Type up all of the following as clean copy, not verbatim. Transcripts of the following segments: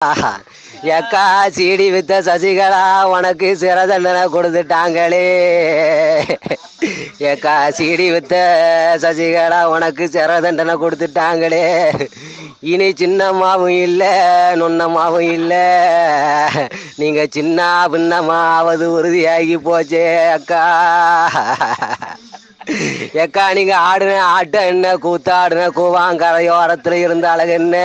எக்கா சீடி வித்த சசிகலா உனக்கு சிறை தண்டனை கொடுத்துட்டாங்களே. ஏக்கா சீடி வித்த சசிகலா உனக்கு சிறை தண்டனை கொடுத்துட்டாங்களே. இனி சின்னம்மாவும் இல்லை நொன்னம்மாவும் இல்லை, நீங்க சின்ன பின்னமாவது உறுதியாகி போச்சே அக்கா. ஏக்கா நீங்க ஆடுன ஆட்டம் என்ன, கூத்தாடுன கூவாங்கரையோரத்துல இருந்த அழகு என்ன,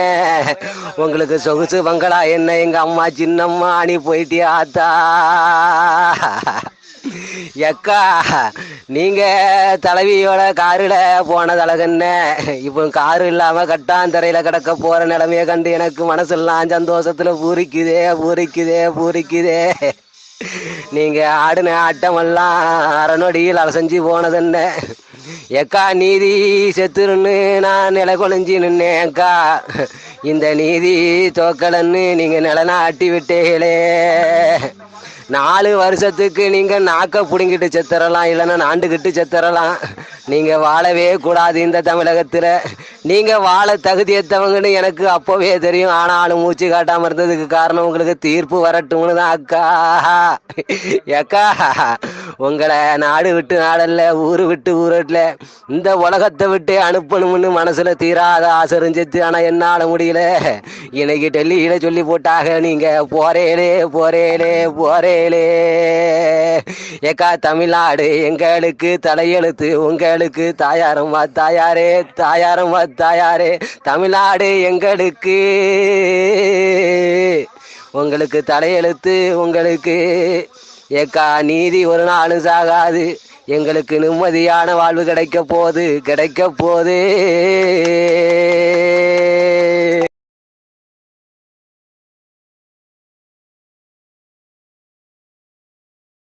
உங்களுக்கு சொகுசு பங்களா என்ன, எங்க அம்மா சின்னம்மா நீ போயிட்டியா ஆத்தா. எக்கா நீங்க தலைவியோட காருல போனது அழகு என்ன, இப்போ காரு இல்லாம கட்டாந்தரையில கிடக்க போற நிலைமைய கண்டு எனக்கு மனசெல்லாம் சந்தோஷத்துல பூரிக்குதே பூரிக்குதே பூரிக்குதே. நீங்க ஆடுன ஆட்டமெல்லாம் அறநொடியில் அலசஞ்சி போனதென்ன. ஏக்கா நீதி செத்துருன்னு நான் நிலை கொலைஞ்சி நின்னேக்கா, இந்த நீதி தோக்கலன்னு நீங்க நிலநாட்டி விட்டீங்களே. 4 வருஷத்துக்கு நீங்க நாக்க புடுங்கிட்டு செத்துறலாம், இல்லைன்னா நாண்டுகிட்டு செத்துறலாம். நீங்க வாழவே கூடாது இந்த தமிழகத்துல. நீங்க வாழ தகுதியத்தவங்கன்னு எனக்கு அப்பவே தெரியும். ஆனாலும் மூச்சு காட்டாம இருந்ததுக்கு காரணம் உங்களுக்கு தீர்ப்பு வரட்டும்னு தான் அக்கா. ஏக்கா உங்களை நாடு விட்டு நாடல்ல, ஊரு விட்டு ஊரட்ல, இந்த உலகத்தை விட்டு அனுப்பணும்னு மனசுல தீராத ஆசை இருந்துச்சு. ஆனா என்னால முடியல. இன்னைக்கு டெல்லியில சொல்லி போட்டாக நீங்க போறேலே போறேலே போறேலே. ஏக்கா தமிழ்நாடு எங்களுக்கு தலையெழுத்து, உங்களுக்கு தாயாரம்மா தாயாரே தாயாரம்மா தாயாரே. தமிழ்நாடு எங்களுக்கு, உங்களுக்கு தலையெழுத்து உங்களுக்கு. ஏக்கா நீதி ஒரு நாளும் சாகாது, எங்களுக்கு நிம்மதியான வாழ்வு கிடைக்க போகுது கிடைக்க போகுது.